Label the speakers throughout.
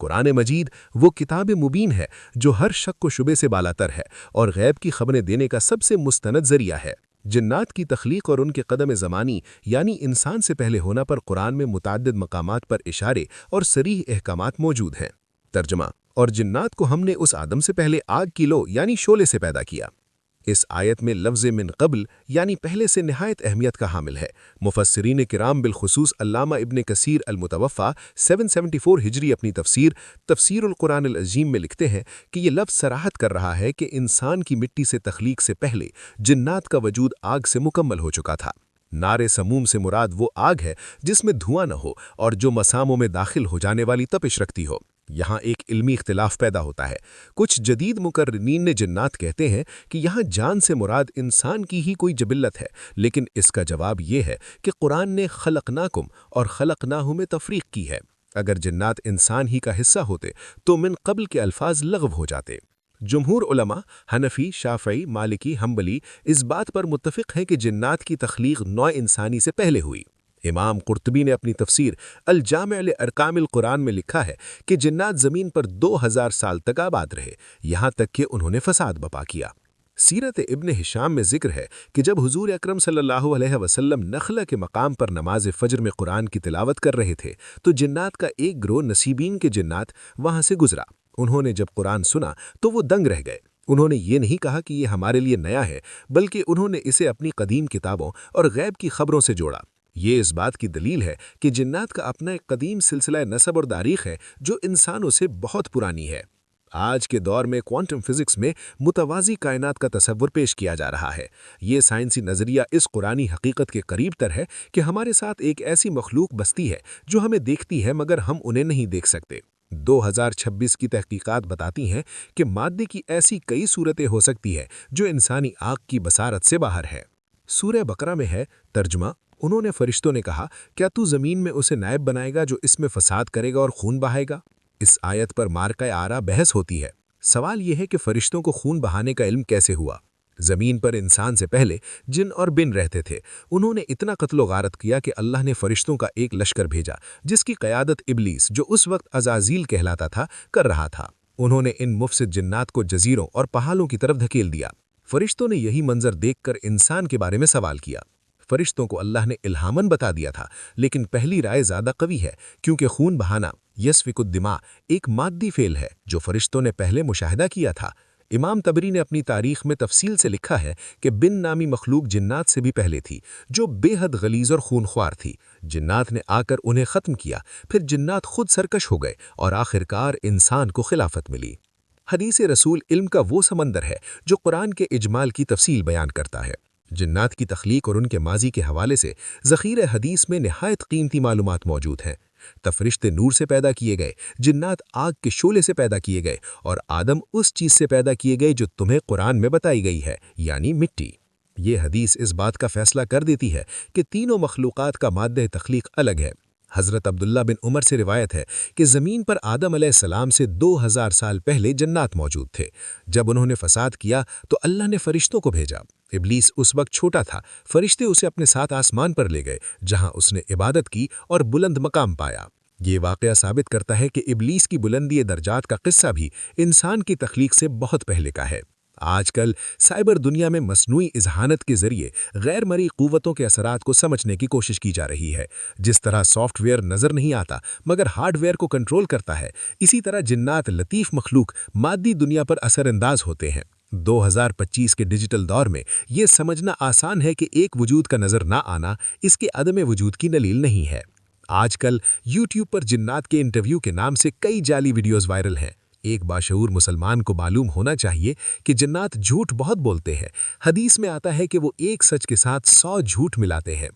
Speaker 1: قرآن مجید وہ کتاب مبین ہے جو ہر شک و شبے سے بالاتر ہے اور غیب کی خبریں دینے کا سب سے مستند ذریعہ ہے۔ جنات کی تخلیق اور ان کے قدم زمانی یعنی انسان سے پہلے ہونا پر قرآن میں متعدد مقامات پر اشارے اور صریح احکامات موجود ہیں۔ ترجمہ: اور جنات کو ہم نے اس آدم سے پہلے آگ کی لو یعنی شعلے سے پیدا کیا۔ اس آیت میں لفظ من قبل یعنی پہلے سے نہایت اہمیت کا حامل ہے۔ مفسرین کرام بالخصوص علامہ ابن کثیر المتوفیٰ 774 ہجری اپنی تفسیر القرآن العظیم میں لکھتے ہیں کہ یہ لفظ صراحت کر رہا ہے کہ انسان کی مٹی سے تخلیق سے پہلے جنات کا وجود آگ سے مکمل ہو چکا تھا۔ نار سموم سے مراد وہ آگ ہے جس میں دھواں نہ ہو اور جو مساموں میں داخل ہو جانے والی تپش رکھتی ہو۔ یہاں ایک علمی اختلاف پیدا ہوتا ہے۔ کچھ جدید مقررین نے جنات کہتے ہیں کہ یہاں جان سے مراد انسان کی ہی کوئی جبلت ہے، لیکن اس کا جواب یہ ہے کہ قرآن نے خلقناکم اور خلقناہ میں تفریق کی ہے۔ اگر جنات انسان ہی کا حصہ ہوتے تو من قبل کے الفاظ لغو ہو جاتے۔ جمہور علماء حنفی، شافعی، مالکی، حنبلی اس بات پر متفق ہیں کہ جنات کی تخلیق نوع انسانی سے پہلے ہوئی۔ امام قرطبی نے اپنی تفسیر الجامع لارکام القرآن میں لکھا ہے کہ جنات زمین پر 2000 سال تک آباد رہے، یہاں تک کہ انہوں نے فساد بپا کیا۔ سیرت ابن ہشام میں ذکر ہے کہ جب حضور اکرم صلی اللہ علیہ وسلم نخلہ کے مقام پر نماز فجر میں قرآن کی تلاوت کر رہے تھے تو جنات کا ایک گروہ نصیبین کے جنات وہاں سے گزرا۔ انہوں نے جب قرآن سنا تو وہ دنگ رہ گئے۔ انہوں نے یہ نہیں کہا کہ یہ ہمارے لیے نیا ہے، بلکہ انہوں نے اسے اپنی قدیم کتابوں اور غیب کی خبروں سے جوڑا۔ یہ اس بات کی دلیل ہے کہ جنات کا اپنا ایک قدیم سلسلہ نسب اور تاریخ ہے جو انسانوں سے بہت پرانی ہے۔ آج کے دور میں کوانٹم فزکس میں متوازی کائنات کا تصور پیش کیا جا رہا ہے۔ یہ سائنسی نظریہ اس قرآنی حقیقت کے قریب تر ہے کہ ہمارے ساتھ ایک ایسی مخلوق بستی ہے جو ہمیں دیکھتی ہے مگر ہم انہیں نہیں دیکھ سکتے۔ 2026 کی تحقیقات بتاتی ہیں کہ مادے کی ایسی کئی صورتیں ہو سکتی ہے جو انسانی آنکھ کی بصارت سے باہر ہے۔ سورہ بقرہ میں ہے، ترجمہ: انہوں نے فرشتوں نے کہا، کیا تو زمین میں اسے نائب بنائے گا جو اس میں فساد کرے گا اور خون بہائے گا؟ اس آیت پر مارکہ آرا بحث ہوتی ہے۔ سوال یہ ہے کہ فرشتوں کو خون بہانے کا علم کیسے ہوا؟ زمین پر انسان سے پہلے جن اور بن رہتے تھے۔ انہوں نے اتنا قتل و غارت کیا کہ اللہ نے فرشتوں کا ایک لشکر بھیجا جس کی قیادت ابلیس، جو اس وقت عزازیل کہلاتا تھا، کر رہا تھا۔ انہوں نے ان مفسد جنات کو جزیروں اور پہاڑوں کی طرف دھکیل دیا۔ فرشتوں نے یہی منظر دیکھ کر انسان کے بارے میں سوال کیا۔ فرشتوں کو اللہ نے الہاماً بتا دیا تھا، لیکن پہلی رائے زیادہ قوی ہے کیونکہ خون بہانا یسفک الدماء ایک مادی فعل ہے جو فرشتوں نے پہلے مشاہدہ کیا تھا۔ امام طبری نے اپنی تاریخ میں تفصیل سے لکھا ہے کہ بن نامی مخلوق جنات سے بھی پہلے تھی جو بے حد غلیظ اور خونخوار تھی۔ جنات نے آ کر انہیں ختم کیا، پھر جنات خود سرکش ہو گئے اور آخرکار انسان کو خلافت ملی۔ حدیث رسول علم کا وہ سمندر ہے جو قرآن کے اجمال کی تفصیل بیان کرتا ہے۔ جنات کی تخلیق اور ان کے ماضی کے حوالے سے ذخیرہ حدیث میں نہایت قیمتی معلومات موجود ہیں۔ فرشتے نور سے پیدا کیے گئے، جنات آگ کے شعلے سے پیدا کیے گئے اور آدم اس چیز سے پیدا کیے گئے جو تمہیں قرآن میں بتائی گئی ہے، یعنی مٹی۔ یہ حدیث اس بات کا فیصلہ کر دیتی ہے کہ تینوں مخلوقات کا مادہ تخلیق الگ ہے۔ حضرت عبداللہ بن عمر سے روایت ہے کہ زمین پر آدم علیہ السلام سے 2000 سال پہلے جنات موجود تھے۔ جب انہوں نے فساد کیا تو اللہ نے فرشتوں کو بھیجا۔ ابلیس اس وقت چھوٹا تھا، فرشتے اسے اپنے ساتھ آسمان پر لے گئے جہاں اس نے عبادت کی اور بلند مقام پایا۔ یہ واقعہ ثابت کرتا ہے کہ ابلیس کی بلندی درجات کا قصہ بھی انسان کی تخلیق سے بہت پہلے کا ہے۔ آج کل سائبر دنیا میں مصنوعی اذہانت کے ذریعے غیر مرئی قوتوں کے اثرات کو سمجھنے کی کوشش کی جا رہی ہے۔ جس طرح سافٹ ویئر نظر نہیں آتا مگر ہارڈ ویئر کو کنٹرول کرتا ہے، اسی طرح جنات لطیف مخلوق مادی دنیا پر اثر انداز ہوتے ہیں۔ 2025 کے ڈیجیٹل دور میں یہ سمجھنا آسان ہے کہ ایک وجود کا نظر نہ آنا اس کے عدم وجود کی دلیل نہیں ہے۔ آج کل یوٹیوب پر جنات کے انٹرویو کے نام سے کئی جعلی ویڈیوز وائرل ہیں۔ ایک باشعور مسلمان کو معلوم ہونا چاہیے کہ جنات جھوٹ بہت بولتے ہیں۔ حدیث میں آتا ہے کہ وہ ایک سچ کے ساتھ 100 جھوٹ ملاتے ہیں۔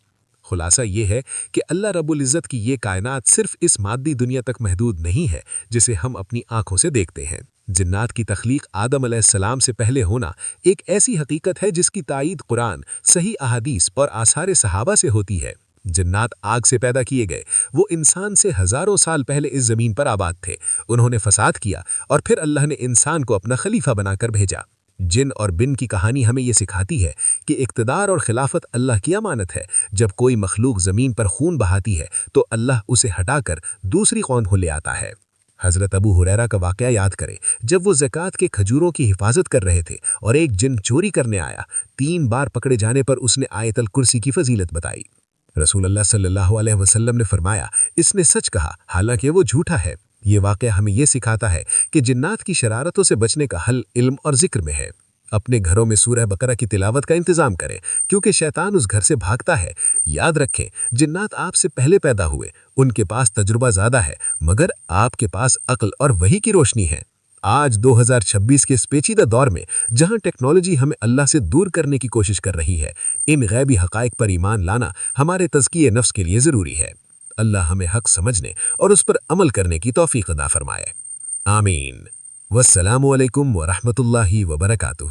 Speaker 1: خلاصہ یہ ہے کہ اللہ رب العزت کی یہ کائنات صرف اس مادی دنیا تک محدود نہیں ہے جسے ہم اپنی آنکھوں سے دیکھتے ہیں۔ جنات کی تخلیق آدم علیہ السلام سے پہلے ہونا ایک ایسی حقیقت ہے جس کی تائید قرآن، صحیح احادیث اور آثار صحابہ سے ہوتی ہے۔ جنات آگ سے پیدا کیے گئے، وہ انسان سے ہزاروں سال پہلے اس زمین پر آباد تھے۔ انہوں نے فساد کیا اور پھر اللہ نے انسان کو اپنا خلیفہ بنا کر بھیجا۔ جن اور بن کی کہانی ہمیں یہ سکھاتی ہے کہ اقتدار اور خلافت اللہ کی امانت ہے۔ جب کوئی مخلوق زمین پر خون بہاتی ہے تو اللہ اسے ہٹا کر دوسری قوم کو لے آتا ہے۔ حضرت ابو ہریرہ کا واقعہ یاد کریں جب وہ زکوٰۃ کے کھجوروں کی حفاظت کر رہے تھے اور ایک جن چوری کرنے آیا، 3 بار پکڑے جانے پر اس نے آیت الکرسی کی فضیلت بتائی۔ رسول اللہ صلی اللہ علیہ وسلم نے فرمایا، اس نے سچ کہا حالانکہ وہ جھوٹا ہے۔ یہ واقعہ ہمیں یہ سکھاتا ہے کہ جنات کی شرارتوں سے بچنے کا حل علم اور ذکر میں ہے۔ اپنے گھروں میں سورہ بقرہ کی تلاوت کا انتظام کریں کیونکہ شیطان اس گھر سے بھاگتا ہے۔ یاد رکھیں، جنات آپ سے پہلے پیدا ہوئے، ان کے پاس تجربہ زیادہ ہے، مگر آپ کے پاس عقل اور وحی کی روشنی ہے۔ آج 2026 کے اس پیچیدہ دور میں جہاں ٹیکنالوجی ہمیں اللہ سے دور کرنے کی کوشش کر رہی ہے، ان غیبی حقائق پر ایمان لانا ہمارے تزکیے نفس کے لیے ضروری ہے۔ اللہ ہمیں حق سمجھنے اور اس پر عمل کرنے کی توفیق عطا فرمائے۔ آمین۔ والسلام علیکم ورحمۃ اللہ وبرکاتہ۔